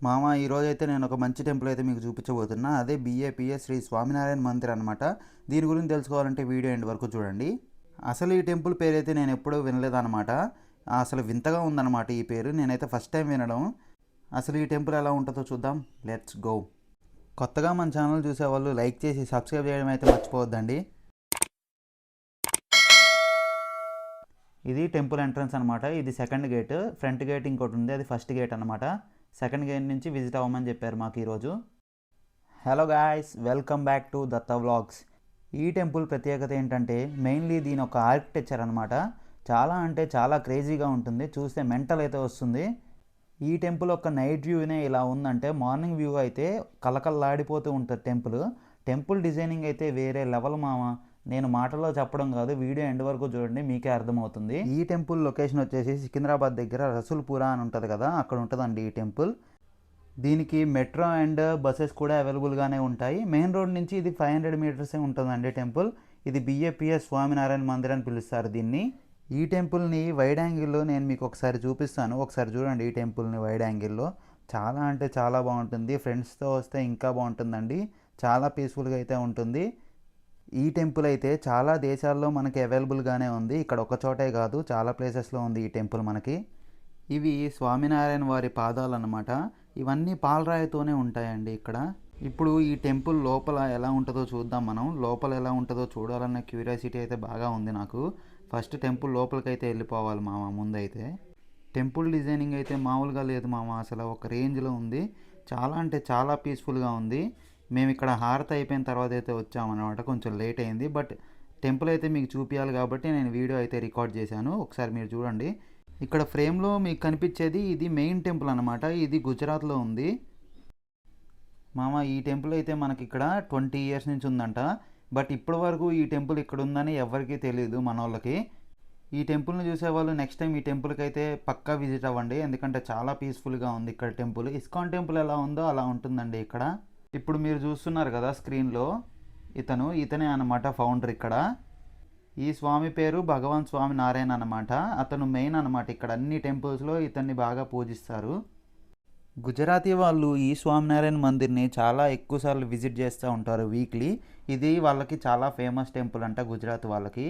మామ ఈరోజైతే నేను ఒక మంచి టెంపుల్ అయితే మీకు చూపించబోతున్నా. అదే బీఏపీఎస్ శ్రీ స్వామినారాయణ మందిర్ అనమాట. దీని గురించి తెలుసుకోవాలంటే వీడియో ఎండ్ వరకు చూడండి. అసలు ఈ టెంపుల్ పేరైతే నేను ఎప్పుడూ వినలేదన్నమాట. అసలు వింతగా ఉందన్నమాట ఈ పేరు. నేనైతే ఫస్ట్ టైం వినడం. అసలు ఈ టెంపుల్ ఎలా ఉంటుందో చూద్దాం. Let's go. కొత్తగా మన ఛానల్ చూసేవాళ్ళు లైక్ చేసి సబ్స్క్రైబ్ చేయడం అయితే మర్చిపోవద్దండి. ఇది టెంపుల్ ఎంట్రన్స్ అనమాట. ఇది సెకండ్ గేట్. ఫ్రంట్ గేట్ ఇంకోటి ఉంది, అది ఫస్ట్ గేట్ అనమాట. సెకండ్ గేట్ నుంచి విజిట్ అవ్వమని చెప్పారు మాకు ఈరోజు. Hello guys, welcome back to Datta vlogs. ఈ టెంపుల్ ప్రత్యేకత ఏంటంటే మెయిన్లీ దీని ఒక ఆర్కిటెక్చర్ అనమాట. చాలా అంటే చాలా క్రేజీగా ఉంటుంది, చూస్తే మెంటల్ అయితే వస్తుంది. ఈ టెంపుల్ ఒక నైట్ వ్యూనే ఇలా ఉందంటే మార్నింగ్ వ్యూ అయితే కలకల్లాడిపోతూ ఉంటుంది టెంపుల్ డిజైనింగ్ అయితే వేరే లెవెల్ మామ. నేను మాటల్లో చెప్పడం కాదు, వీడియో ఎండ్ వరకు చూడండి, మీకే అర్థమవుతుంది. ఈ టెంపుల్ లొకేషన్ వచ్చేసి సికింద్రాబాద్ దగ్గర రసూల్పురా అని ఉంటుంది కదా, అక్కడ ఉంటుందండి ఈ టెంపుల్. దీనికి మెట్రో అండ్ బస్సెస్ కూడా అవైలబుల్గానే ఉంటాయి. మెయిన్ రోడ్ నుంచి ఇది 500 మీటర్సే ఉంటుందండి టెంపుల్. ఇది బీఏపీఎస్ స్వామినారాయణ మందిర్ అని పిలుస్తారు దీన్ని. ఈ టెంపుల్ని వైడ్ యాంగిల్లో నేను మీకు ఒకసారి చూపిస్తాను, ఒకసారి చూడండి. ఈ టెంపుల్ని వైడ్ యాంగిల్లో చాలా అంటే చాలా బాగుంటుంది. ఫ్రెండ్స్తో వస్తే ఇంకా బాగుంటుందండి. చాలా పీస్ఫుల్గా అయితే ఉంటుంది. ఈ టెంపుల్ అయితే చాలా దేశాల్లో మనకి అవైలబుల్గానే ఉంది. ఇక్కడ ఒక చోటే కాదు, చాలా ప్లేసెస్లో ఉంది ఈ టెంపుల్ మనకి. ఇవి స్వామినారాయణ వారి పాదాలు అన్నమాట. ఇవన్నీ పాలరాయితోనే ఉంటాయండి ఇక్కడ. ఇప్పుడు ఈ టెంపుల్ లోపల ఎలా ఉంటుందో చూద్దాం మనం. లోపల ఎలా ఉంటుందో చూడాలన్న క్యూరియాసిటీ అయితే బాగా ఉంది నాకు. ఫస్ట్ టెంపుల్ లోపలికైతే వెళ్ళిపోవాలి మామ. ముందైతే టెంపుల్ డిజైనింగ్ అయితే మామూలుగా లేదు మామ, అసలు ఒక రేంజ్లో ఉంది. చాలా అంటే చాలా పీస్ఫుల్గా ఉంది. మేము ఇక్కడ హారతి అయిపోయిన తర్వాత అయితే వచ్చామన్నమాట, కొంచెం లేట్ అయింది. బట్ టెంపుల్ అయితే మీకు చూపించాలి కాబట్టి నేను వీడియో అయితే రికార్డ్ చేశాను. ఒకసారి మీరు చూడండి. ఇక్కడ ఫ్రేమ్లో మీకు కనిపించేది ఇది మెయిన్ టెంపుల్ అనమాట. ఇది గుజరాత్లో ఉంది మామ. ఈ టెంపుల్ అయితే మనకి ఇక్కడ 20 ఇయర్స్ నుంచి ఉందంట. బట్ ఇప్పటి వరకు ఈ టెంపుల్ ఇక్కడ ఉందని ఎవరికీ తెలియదు మన వాళ్ళకి. ఈ టెంపుల్ని చూసేవాళ్ళు నెక్స్ట్ టైం ఈ టెంపుల్కి అయితే పక్కా విజిట్ అవ్వండి, ఎందుకంటే చాలా పీస్ఫుల్గా ఉంది ఇక్కడ టెంపుల్. ఇస్కాన్ టెంపుల్ ఎలా ఉందో అలా ఉంటుందండి ఇక్కడ. ఇప్పుడు మీరు చూస్తున్నారు కదా స్క్రీన్లో, ఇతనే అన్నమాట ఫౌండర్ ఇక్కడ. ఈ స్వామి పేరు భగవాన్ స్వామి నారాయణ అనమాట. అతను మెయిన్ అనమాట ఇక్కడ. అన్ని టెంపుల్స్లో ఇతన్ని బాగా పూజిస్తారు. గుజరాతీ వాళ్ళు ఈ స్వామినారాయణ మందిర్ని చాలా ఎక్కువసార్లు విజిట్ చేస్తూ ఉంటారు వీక్లీ. ఇది వాళ్ళకి చాలా ఫేమస్ టెంపుల్ అంట గుజరాత్ వాళ్ళకి.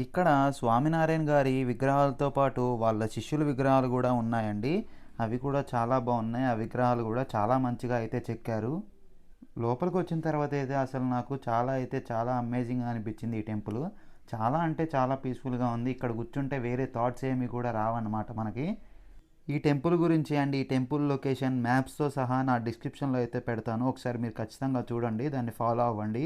ఇక్కడ స్వామినారాయణ గారి విగ్రహాలతో పాటు వాళ్ళ శిష్యుల విగ్రహాలు కూడా ఉన్నాయండి. అవి కూడా చాలా బాగున్నాయి. ఆ విగ్రహాలు కూడా చాలా మంచిగా అయితే చెక్కారు. లోపలికి వచ్చిన తర్వాత అయితే అసలు నాకు చాలా అమేజింగ్గా అనిపించింది ఈ టెంపుల్. చాలా అంటే చాలా పీస్ఫుల్గా ఉంది. ఇక్కడ కూర్చుంటే వేరే థాట్స్ ఏమి కూడా రావన్నమాట మనకి. ఈ టెంపుల్ గురించి అండ్ ఈ టెంపుల్ లొకేషన్ మ్యాప్స్తో సహా నా డిస్క్రిప్షన్లో అయితే పెడతాను, ఒకసారి మీరు ఖచ్చితంగా చూడండి, దాన్ని ఫాలో అవ్వండి.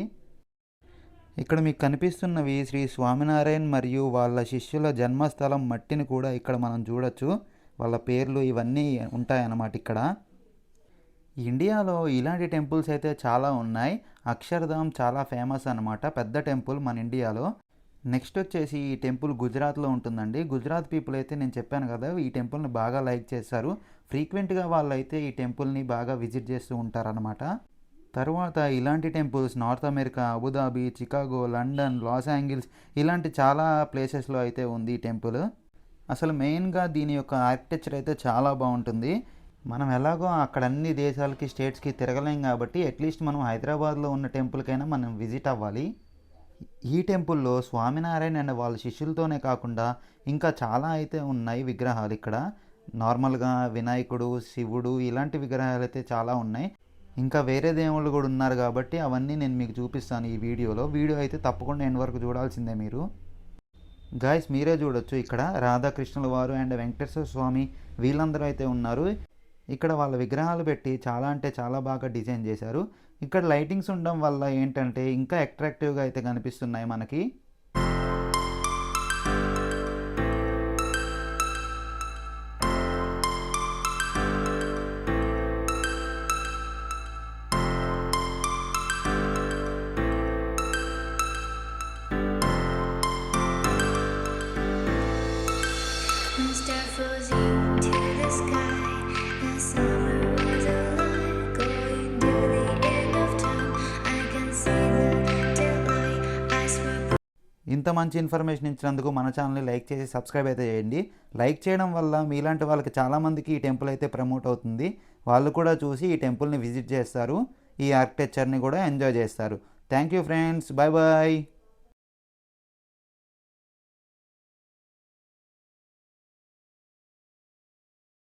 ఇక్కడ మీకు కనిపిస్తున్నవి శ్రీ స్వామినారాయణ మరియు వాళ్ళ శిష్యుల జన్మస్థలం మట్టిని కూడా ఇక్కడ మనం చూడొచ్చు. వాళ్ళ పేర్లు ఇవన్నీ ఉంటాయన్నమాట ఇక్కడ. ఇండియాలో ఇలాంటి టెంపుల్స్ అయితే చాలా ఉన్నాయి. అక్షర్ధామ్ చాలా ఫేమస్ అనమాట, పెద్ద టెంపుల్ మన ఇండియాలో. నెక్స్ట్ వచ్చేసి ఈ టెంపుల్ గుజరాత్లో ఉంటుందండి. గుజరాత్ పీపుల్ అయితే నేను చెప్పాను కదా, ఈ టెంపుల్ని బాగా లైక్ చేస్తారు. ఫ్రీక్వెంట్గా వాళ్ళు అయితే ఈ టెంపుల్ని బాగా విజిట్ చేస్తూ ఉంటారనమాట. తర్వాత ఇలాంటి temples north America, Abu Dhabi, Chicago, London, Los Angeles ఇలాంటి చాలా ప్లేసెస్లో అయితే ఉంది ఈ టెంపుల్. అసలు మెయిన్గా దీని యొక్క ఆర్కిటెక్చర్ అయితే చాలా బాగుంటుంది. మనం ఎలాగో అక్కడ అన్ని దేశాలకి స్టేట్స్కి తిరగలేం కాబట్టి అట్లీస్ట్ మనం హైదరాబాద్లో ఉన్న టెంపుల్కైనా మనం విజిట్ అవ్వాలి. ఈ టెంపుల్లో స్వామినారాయణ అండ్ వాళ్ళ శిష్యులతోనే కాకుండా ఇంకా చాలా అయితే ఉన్నాయి విగ్రహాలు ఇక్కడ. నార్మల్గా వినాయకుడు, శివుడు ఇలాంటి విగ్రహాలు అయితే చాలా ఉన్నాయి. ఇంకా వేరే దేవుళ్ళు కూడా ఉన్నారు కాబట్టి అవన్నీ నేను మీకు చూపిస్తాను ఈ వీడియోలో. వీడియో అయితే తప్పకుండా ఎండ్ వరకు చూడాల్సిందే మీరు. గాయస్ మీరే చూడొచ్చు ఇక్కడ రాధాకృష్ణుల వారు అండ్ వెంకటేశ్వర స్వామి వీళ్ళందరూ అయితే ఉన్నారు. ఇక్కడ వాళ్ళ విగ్రహాలు పెట్టి చాలా అంటే చాలా బాగా డిజైన్ చేశారు. ఇక్కడ లైటింగ్స్ ఉండడం వల్ల ఏంటంటే ఇంకా అట్రాక్టివ్గా అయితే కనిపిస్తున్నాయి మనకి. Star floating to the sky. The summer was alive, going to the end of time. I can see the daylight. I swear. ఇంత మంచి ఇన్ఫర్మేషన్ ఇచ్చినందుకు మన ఛానల్ని లైక్ చేసి సబ్స్క్రైబ్ అయితే చేయండి. లైక్ చేయడం వల్ల మీలాంటి వాళ్ళకి చాలామందికి ఈ టెంపుల్ అయితే ప్రమోట్ అవుతుంది. వాళ్ళు కూడా చూసి ఈ టెంపుల్ని విజిట్ చేస్తారు, ఈ ఆర్కిటెక్చర్ని కూడా ఎంజాయ్ చేస్తారు. Thank you friends, bye bye.